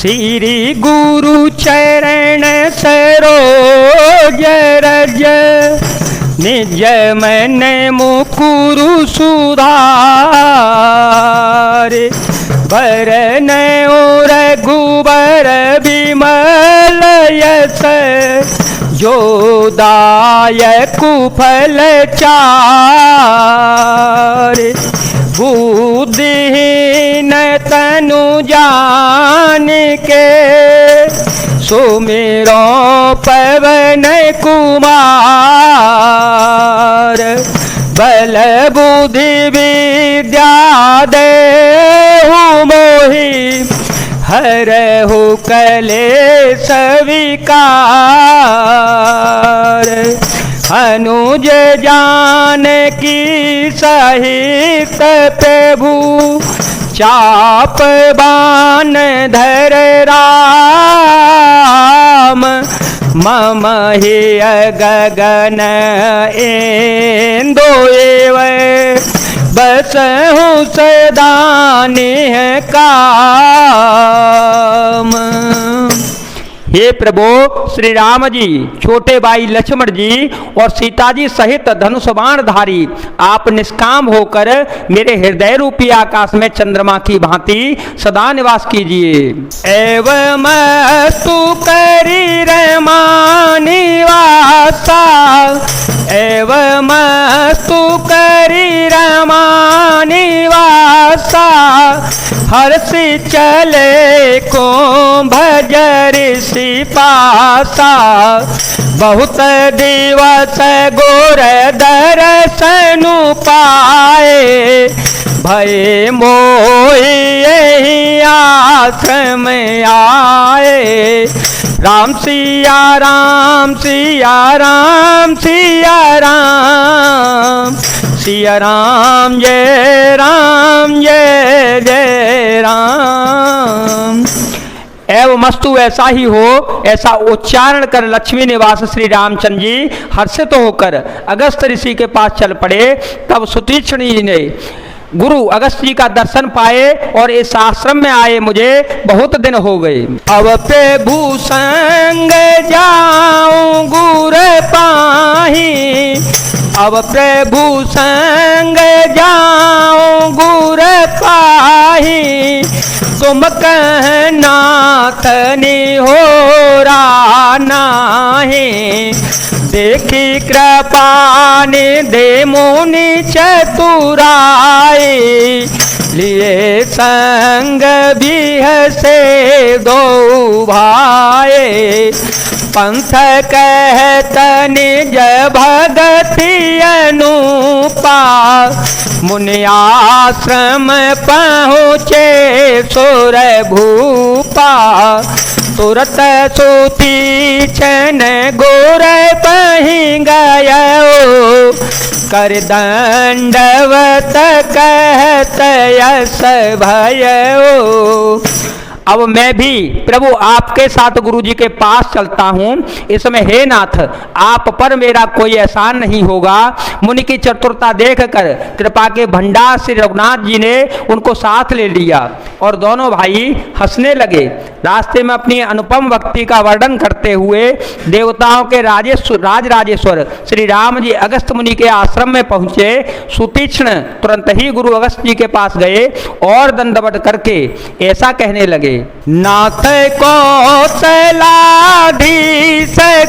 श्री गुरु चरण सरोज रज, निज मन मुकुरु सुधार। बरन और रघुबर विमल यस, जो दायक फल चार। बुद्धिहीन तनु जान के, सुमिरो पवन कुमार। बल बुद्धि विद्या देहु मोहि, हरहु कलेश विकार। अनुज जानकी सहित प्रभु, चाप बान धर राम। मम हे गगन इंदु एव, बसहु सदा नेह काम। हे प्रभु श्री राम जी, छोटे भाई लक्ष्मण जी और सीता जी सहित धनुष बाण धारी आप निष्काम होकर मेरे हृदय रूपी आकाश में चंद्रमा की भांति सदा निवास कीजिए। एवं तु करी रमानिवासा, एवं तु करी रमानिवासा। हर्षि चले को भजर पासा, बहुत दिवस गोर दर्शनु पाए। भय मोहि यही आश्रम आए। राम सिया राम सिया राम सिया राम, सिया राम जय जय राम। एवं मस्तु ऐसा ही हो, ऐसा उच्चारण कर लक्ष्मी निवास श्री रामचंद्र जी हर्षित होकर अगस्त ऋषि के पास चल पड़े। तब सुतीक्ष्ण जी ने गुरु अगस्त जी का दर्शन पाए और इस आश्रम में आए मुझे बहुत दिन हो गए। अब प्रभु संग जाऊं गुर पाही, अब प्रभु संग जाऊं गुर पाही। तुम कहनाथ निहोरा नाहि, देखी कृपा निधि मुनि चतुराई। लिए संग बिहसे दो भाई, पंथ कहत निज भगति अनुपा। मुनि आश्रम पहुँचे सुर भूपा, तुरत सुतीक्ष्ण गोर पहि गयो। कर दंडवत कहत यस भयो। अब मैं भी प्रभु आपके साथ गुरु जी के पास चलता हूँ। इस समय हे नाथ, आप पर मेरा कोई एहसान नहीं होगा। मुनि की चतुरता देखकर कृपा के भंडार श्री रघुनाथ जी ने उनको साथ ले लिया और दोनों भाई हंसने लगे। रास्ते में अपनी अनुपम भक्ति का वर्णन करते हुए देवताओं के राजराजेश्वर श्री राम जी अगस्त मुनि के आश्रम में पहुँचे। सुतीक्ष्ण तुरंत ही गुरु अगस्त जी के पास गए और दंडवत करके ऐसा कहने लगे। नाथ कौशलाधीश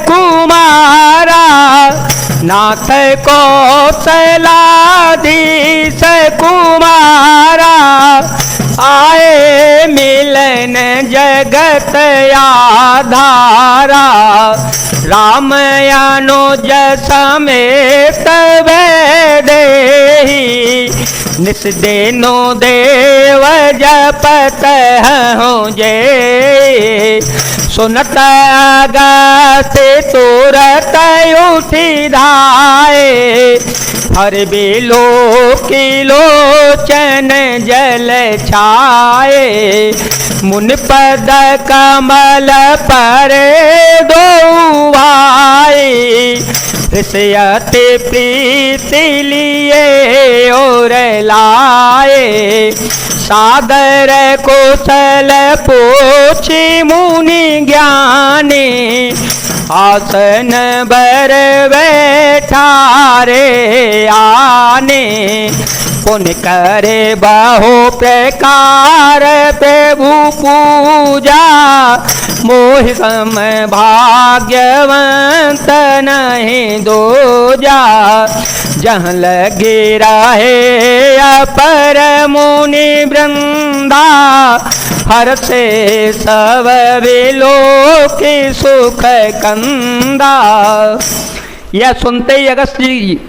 कुमारा, नाथ कौशलाधीश कुमारा। आए मिलन जगत आधारा, राम अनुज समेत वैदेही। निस्देनो देव जपत हूँ जे, सुनत अगस्त तुरत उठी धाये। हर बेलो किलोचन जल छाए, मुन पद कमल पर दो भाई। ऋषयते प्रीति लिए और लाए, सादर कुशल पूछी मुनि ज्ञानी, आसन बर बैठा रे आने। पुण्य करे बहु प्रकार प्रभु पूजा, मोह सम भाग्यवंत नहीं दूजा। जहाँ लगे रहे अपर मुनि वृंदा, हर से सब विलो की सुख कंदा। यह सुनते ही अगस्त्य जी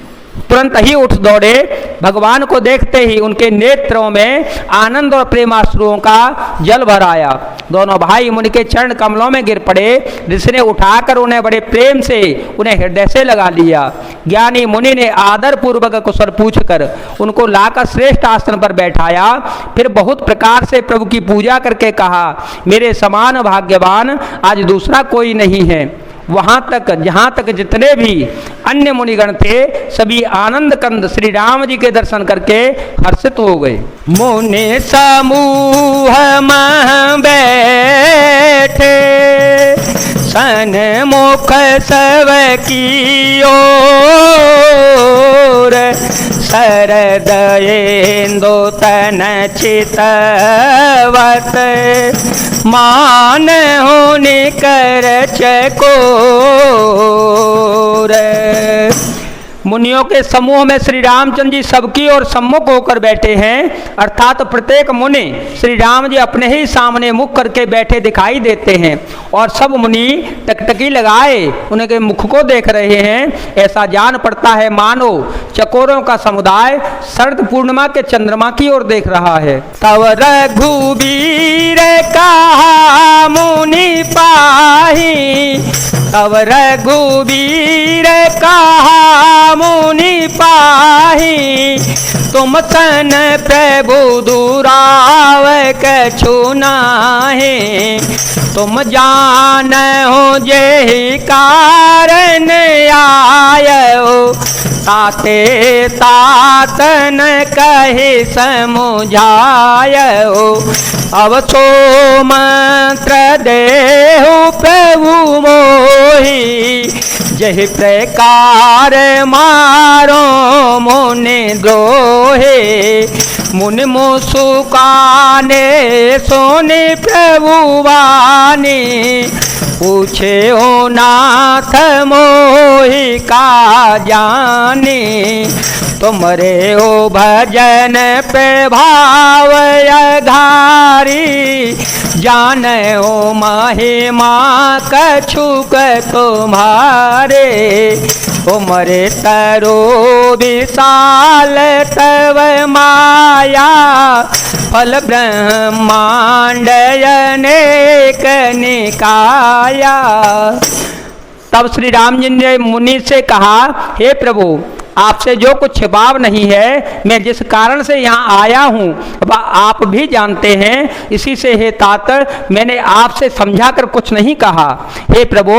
तुरंत ही उठ दौड़े। भगवान को देखते ही उनके नेत्रों में आनंद और प्रेमाश्रुओं का जल भर आया। दोनों भाई मुनि के चरण कमलों में गिर पड़े। ऋषि ने उठाकर उन्हें बड़े प्रेम से उन्हें हृदय से लगा लिया। ज्ञानी मुनि ने आदर पूर्वक कुशल पूछकर उनको लाकर श्रेष्ठ आसन पर बैठाया। फिर बहुत प्रकार से प्रभु की पूजा करके कहा, मेरे समान भाग्यवान आज दूसरा कोई नहीं है। वहाँ तक जहाँ तक जितने भी अन्य मुनिगण थे सभी आनंद कंद श्री राम जी के दर्शन करके हर्षित हो गए। मुनि समूह में बैठे, सन्मुख सब की ओर, शरदयेन्दु तन चितवत, मान होने कर चकोर। मुनियों के समूह में श्री रामचंद्र जी सबकी ओर सम्मुख होकर बैठे हैं, अर्थात प्रत्येक मुनि श्री राम जी अपने ही सामने मुख करके बैठे दिखाई देते हैं और सब मुनि टकटकी लगाए उनके मुख को देख रहे हैं। ऐसा जान पड़ता है मानो चकोरों का समुदाय शरद पूर्णिमा के चंद्रमा की ओर देख रहा है। तव रघुबीर कहा मुनि पाही, तव रघुबीर कहा मुनि पाही, तुम सन प्रभु दुराव कछु नाहि, तुम जान हो जे कारण आयो, ताते तात न कहे समुझायो, अब सो मंत्र देहु प्रभु मोहि, जहि प्रकार मारो मुनि द्रोहे, मुनि मुसुकाने सोने प्रभु वाणी, पूछे ओ नाथ मोहि का जाने, तुमरे ओ भजन प्रभाव अघारी, जाने ओ महिमा कछुक तुम्हारे, उमरे तरो विशाल तव माया, फल ब्रह्मांड अनेक निकाया। तब श्री राम जी ने मुनि से कहा, हे प्रभु आपसे जो कुछ छिपाव नहीं है, मैं जिस कारण से यहाँ आया हूँ वह आप भी जानते हैं, इसी से हे तात मैंने आपसे समझाकर कुछ नहीं कहा। हे प्रभु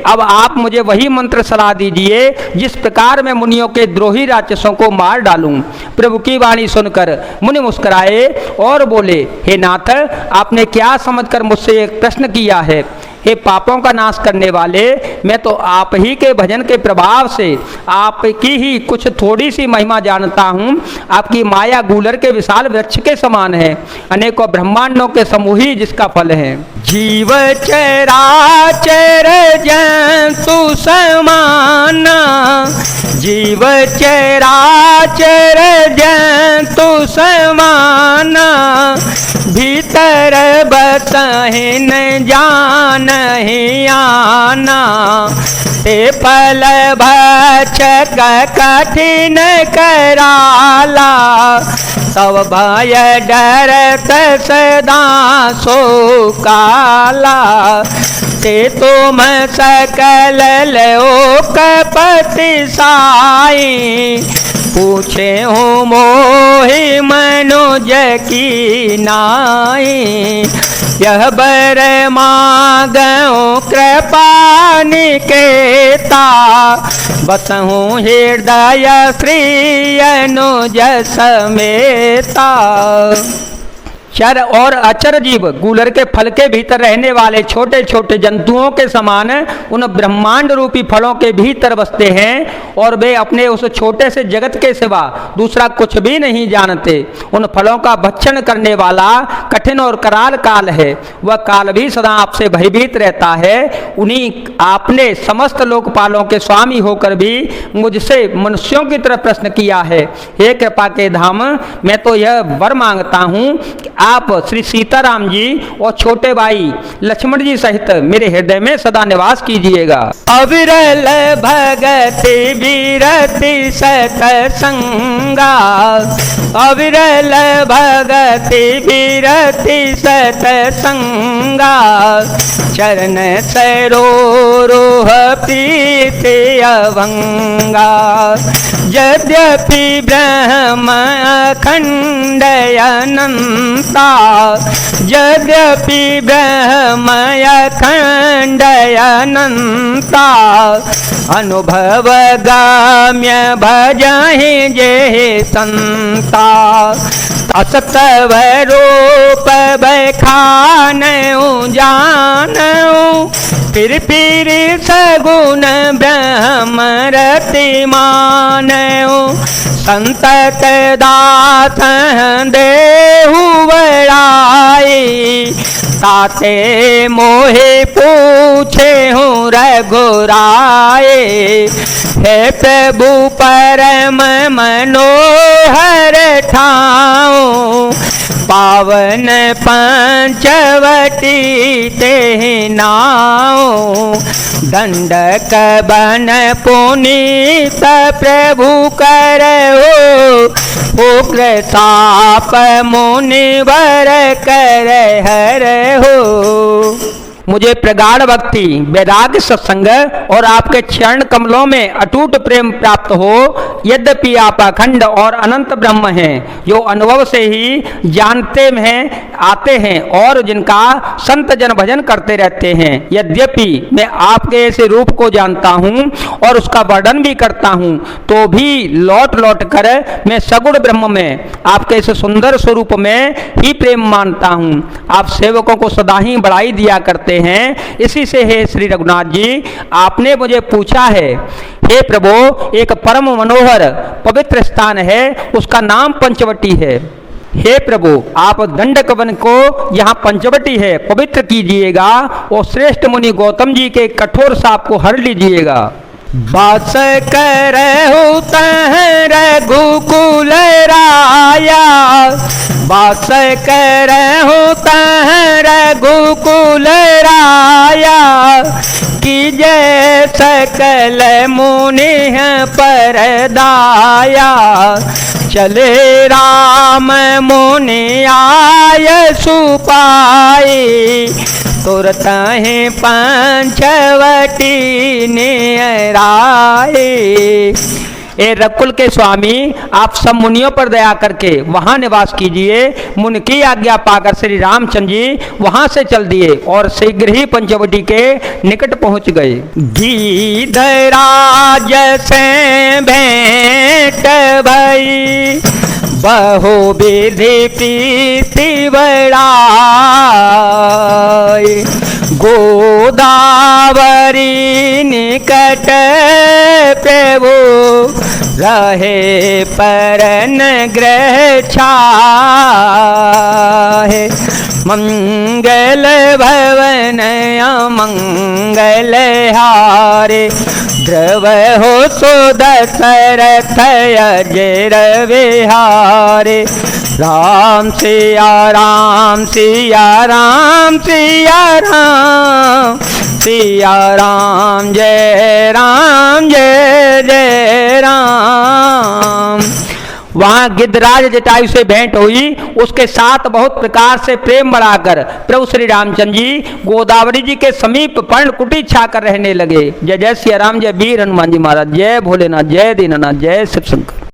अब आप मुझे वही मंत्र सलाह दीजिए जिस प्रकार मैं मुनियों के द्रोही राक्षसों को मार डालूं। प्रभु की वाणी सुनकर मुनि मुस्कुराए और बोले, हे नाथ आपने क्या समझकर मुझसे एक प्रश्न किया है। हे पापों का नाश करने वाले, मैं तो आप ही के भजन के प्रभाव से आपकी ही कुछ थोड़ी सी महिमा जानता हूँ। आपकी माया गूलर के विशाल वृक्ष के समान है, अनेकों ब्रह्मांडों के समूह ही जिसका फल है। जीव चराचर जंतु समाना, जीव चराचर जंतु समाना, भीतर बसहिन जानहि आना, ते फल भक्षक कठिन कराला, सब भय डरत सदा सो काला, ते तुम सकल लोकपति साई, पूछे हूँ मोहि मनुज की नाई। यह बर मांगूं कृपा निकेता, बसहूँ हृदय श्री अनुज समेता। चर और अचर जीव गूलर के फल के भीतर रहने वाले छोटे छोटे जंतुओं के समान उन ब्रह्मांड रूपी फलों के भीतर बसते हैं और वे अपने उस छोटे से जगत के सिवा दूसरा कुछ भी नहीं जानते। उन फलों का भक्षण करने वाला कठिन और कराल काल है, वह काल भी सदा आपसे भयभीत रहता है। उन्हीं आपने समस्त लोकपालों के स्वामी होकर भी मुझसे मनुष्यों की तरह प्रश्न किया है। हे कृपा के धाम, मैं तो यह वर मांगता हूँ कि आप श्री सीताराम जी और छोटे भाई लक्ष्मण जी सहित मेरे हृदय में सदा निवास कीजिएगा। अविरल भगति विरति सतसंगा, अविरल भगति विरति सतसंगा, चरण सरोह प्रीति अभंगा। यद्यपि ब्रह्म अखंड अनंता, यद्यपि ब्रह्म अखंड अनंता, अनुभव गाम्य भजहि जे संता। असतव रूप बखान जानऊ, फिर सगुण ब्रह्म रतिमानऊ। संतत दास देहु बड़ाई, ताते मोहे पूछे हूँ रघुराए। हे प्रभु परम मनोहर ठाऊं, पावन पंचवटी ते नाऊं। दंडक बन पुनीत प्रभु करहु, उग्र ताप मुनिवर कर हर हो। मुझे प्रगाढ़ भक्ति, वैराग्य, सत्संग और आपके चरण कमलों में अटूट प्रेम प्राप्त हो। यद्यपि आप अखंड और अनंत ब्रह्म हैं, जो अनुभव से ही जानते हैं आते हैं और जिनका संत जन भजन करते रहते हैं। यद्यपि मैं आपके ऐसे रूप को जानता हूँ और उसका वर्णन भी करता हूँ, तो भी लौट लौट कर मैं सगुण ब्रह्म में आपके इस सुंदर स्वरूप में ही प्रेम मानता हूँ। आप सेवकों को सदा ही बढ़ाई दिया करते हैं। इसी से हे श्री रघुनाथ जी, आपने मुझे पूछा है, हे प्रभु, एक परम मनोहर पवित्र स्थान है, उसका नाम पंचवटी है। हे प्रभु, आप दंडक वन को यहाँ पंचवटी है पवित्र कीजिएगा और श्रेष्ठ मुनि गौतम जी के कठोर साप को हर लीजिएगा। बास करहु तह रघुकुल राया, बास करहु तह रघुकुल राया। कीजय सकल मुनि पर दाया, चले राम मुनि आय सुपाई। तुरत ही पंचवटी निराए। ए रकुल के स्वामी, आप सब मुनियों पर दया करके वहां निवास कीजिए। मुनि की आज्ञा पाकर श्री रामचंद्र जी वहां से चल दिए और शीघ्र ही पंचवटी के निकट पहुंच गए। गीधराज से भेंट भई, बहु विधि प्रीति बढ़ाई। गोदावरी निकट प्रभु, रहे परन ग्रह छाहे। मंगल भवन अमंगल हारे, ध्रुव हो सो दशरथ अजर विहारे। राम सिया राम सिया राम सिया राम, सिया राम जय जय राम। वहां गिद्धराज जटायु से भेंट हुई। उसके साथ बहुत प्रकार से प्रेम बढ़ाकर प्रभु श्री रामचंद्र जी गोदावरी जी के समीप पर्णकुटी छाकर रहने लगे। जय जय सिया राम, जय वीर हनुमान जी महाराज, जय भोलेनाथ, जय दीनानाथ, जय शिव शंकर।